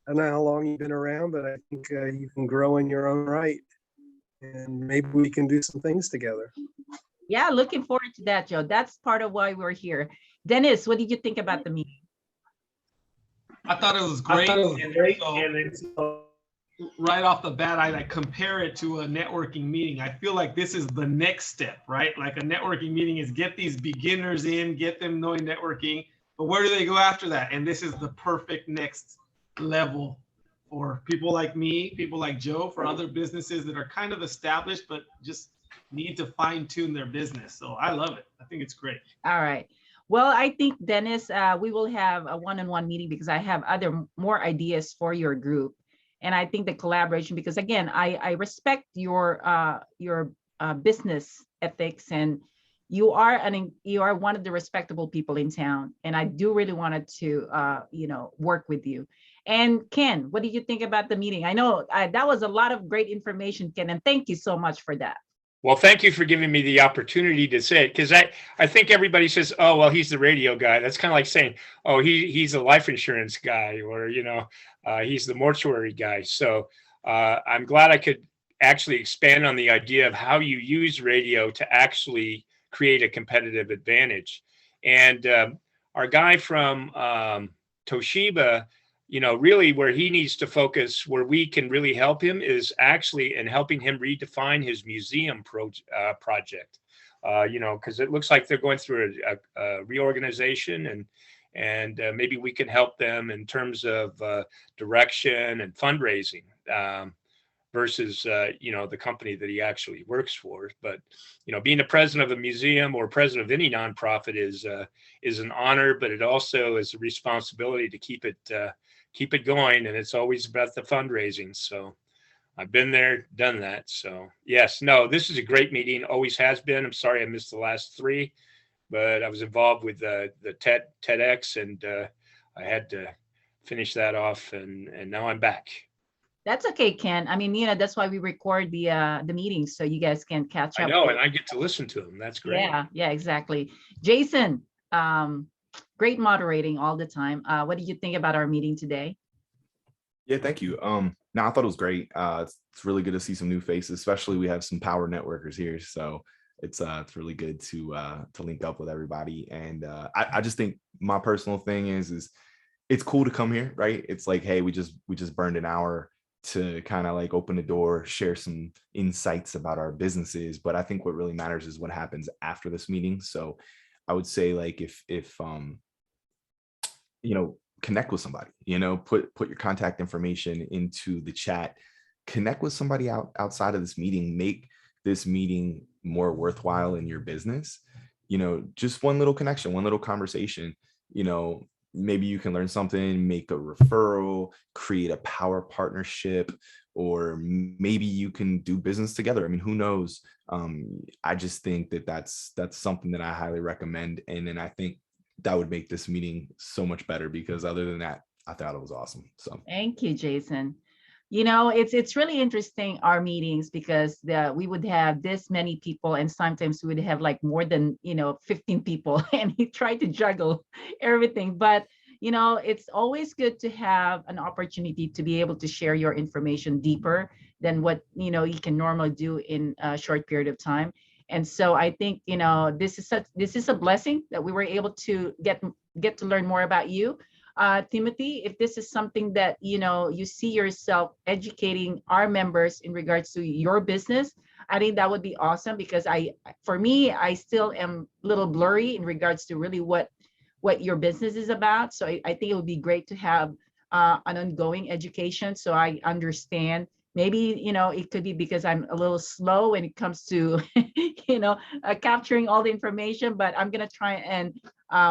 I don't know how long you've been around, but I think you can grow in your own right. And maybe we can do some things together. yeah, looking forward to that, Joe. That's part of why we're here. Dennis, what did you think about the meeting? I thought it was great. And so right off the bat, I compare it to a networking meeting. I feel like this is the next step, right? Like a networking meeting is get these beginners in, get them knowing networking, but where do they go after that? And this is the perfect next level for people like me, people like Joe, for other businesses that are kind of established, but just need to fine tune their business. So I love it. I think it's great. All right. Well, I think, Dennis, we will have a one-on-one meeting because I have more ideas for your group. And I think the collaboration, because again, I respect your business ethics, and you are one of the respectable people in town. And I do really wanted to, work with you. And Ken, what did you think about the meeting? I know that was a lot of great information, Ken, and thank you so much for that. Well, thank you for giving me the opportunity to say it, because I think everybody says, oh, well, he's the radio guy. That's kind of like saying, oh, he's a life insurance guy, or, he's the mortuary guy. So I'm glad I could actually expand on the idea of how you use radio to actually create a competitive advantage. And our guy from Toshiba, really where he needs to focus, where we can really help him, is actually in helping him redefine his museum project. Because it looks like they're going through a reorganization, and maybe we can help them in terms of direction and fundraising versus the company that he actually works for. But being the president of a museum or president of any nonprofit is an honor, but it also is a responsibility to keep it going, and it's always about the fundraising. So I've been there, done that. So yes, no, this is a great meeting, always has been. I'm sorry I missed the last three, but I was involved with the TEDx, and I had to finish that off, and now I'm back. That's okay, Ken. I mean, that's why we record the meetings, so you guys can catch up. I know, and I get to listen to them. That's great. Yeah, exactly. Jason, great moderating all the time. What did you think about our meeting today? Yeah, thank you. No, I thought it was great. It's really good to see some new faces, especially we have some power networkers here. So it's really good to link up with everybody. And I just think my personal thing is it's cool to come here, right? It's like, hey, we just burned an hour to kind of like open the door, share some insights about our businesses. But I think what really matters is what happens after this meeting. So I would say, like, if connect with somebody, put your contact information into the chat, connect with somebody outside of this meeting, make this meeting more worthwhile in your business. Just one little connection, one little conversation, maybe you can learn something, make a referral, create a power partnership, or maybe you can do business together. I mean, who knows? I just think that's something that I highly recommend. And then I think that would make this meeting so much better, because other than that, I thought it was awesome. So thank you, Jason. It's really interesting, our meetings, because we would have this many people, and sometimes we would have like more than 15 people, and he tried to juggle everything. But it's always good to have an opportunity to be able to share your information deeper than what you can normally do in a short period of time. And so I think this is a blessing that we were able to get to learn more about you. Timothy, if this is something that you see yourself educating our members in regards to your business, I think that would be awesome, because for me, I still am a little blurry in regards to really what what your business is about. So I think it would be great to have an ongoing education. So I understand. Maybe, it could be because I'm a little slow when it comes to, capturing all the information, but I'm going to try and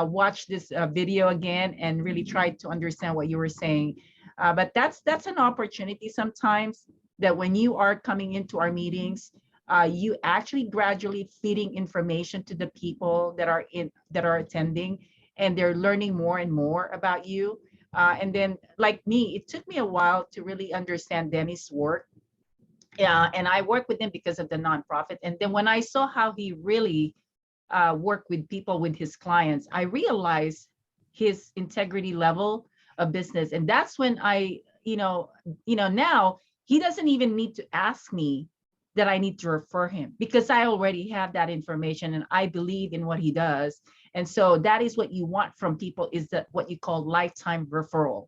watch this video again and really try to understand what you were saying. But that's an opportunity sometimes that when you are coming into our meetings, you actually gradually feeding information to the people that are attending, and they're learning more and more about you. And then, like me, it took me a while to really understand Denny's work. And I work with him because of the nonprofit. And then when I saw how he really worked with people, with his clients, I realized his integrity level of business. And that's when now he doesn't even need to ask me that I need to refer him, because I already have that information and I believe in what he does. And so that is what you want from people, is that what you call lifetime referral.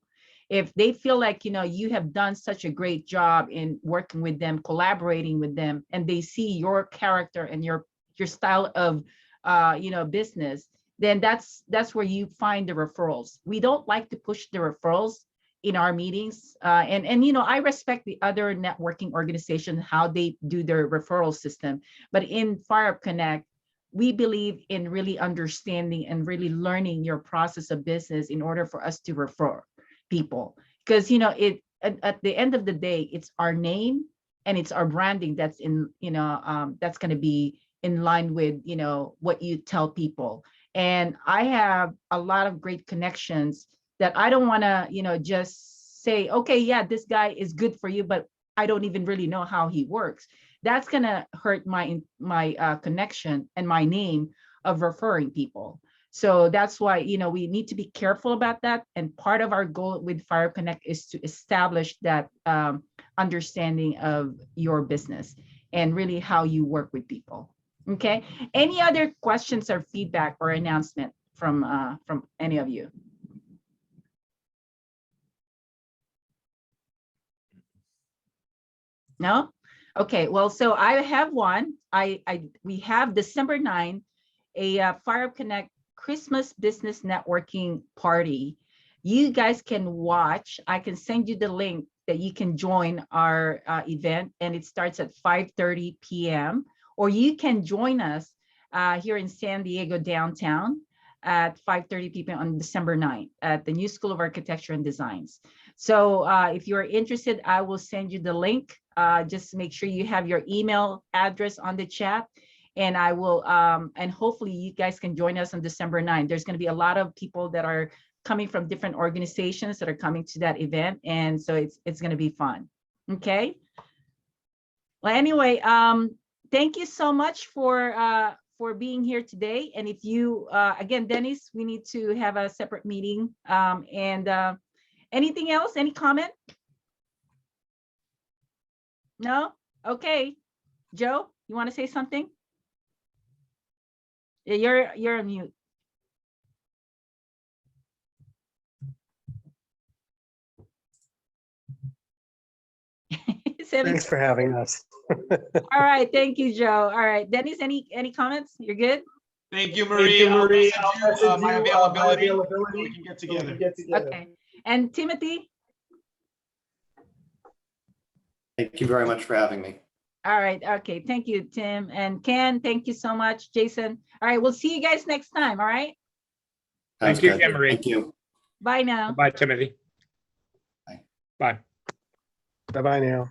If they feel like, you have done such a great job in working with them, collaborating with them, and they see your character and your style of, business, then that's where you find the referrals. We don't like to push the referrals in our meetings. And I respect the other networking organizations, how they do their referral system. But in FireUp Connect, we believe in really understanding and really learning your process of business in order for us to refer people. Because, at the end of the day, it's our name and it's our branding that's that's going to be in line with, what you tell people. And I have a lot of great connections that I don't want to, just say, okay, yeah, this guy is good for you, but I don't even really know how he works. That's going to hurt my connection and my name of referring people. So that's why, we need to be careful about that. And part of our goal with FireUp Connect is to establish that understanding of your business and really how you work with people. Okay. Any other questions or feedback or announcement from any of you? No? Okay, well, so I have one. We have December 9, a FireUp Connect Christmas Business Networking Party. You guys can watch. I can send you the link that you can join our event, and it starts at 5:30 p.m. Or you can join us here in San Diego downtown at 5:30 p.m. on December 9th at the New School of Architecture and Designs. So if you're interested, I will send you the link. Just make sure you have your email address on the chat, and I will, and hopefully you guys can join us on December 9th. There's going to be a lot of people that are coming from different organizations that are coming to that event. And so it's going to be fun. Okay. Well, anyway, thank you so much for being here today. And if you, again, Dennis, we need to have a separate meeting. Anything else? Any comment? No? Okay. Joe, you want to say something? Yeah, you're on mute. Thanks for having us. All right, thank you, Joe. All right, Dennis, any comments? You're good? Thank you, Marie. I'll message you, my availability. We can get together. Okay. And Timothy? Thank you very much for having me. All right. Okay. Thank you, Tim. And Ken, thank you so much. Jason. All right. We'll see you guys next time. All right. Sounds Thank you, good. Emery. Thank you. Bye now. Bye, Timothy. Bye. Bye. Bye-bye now.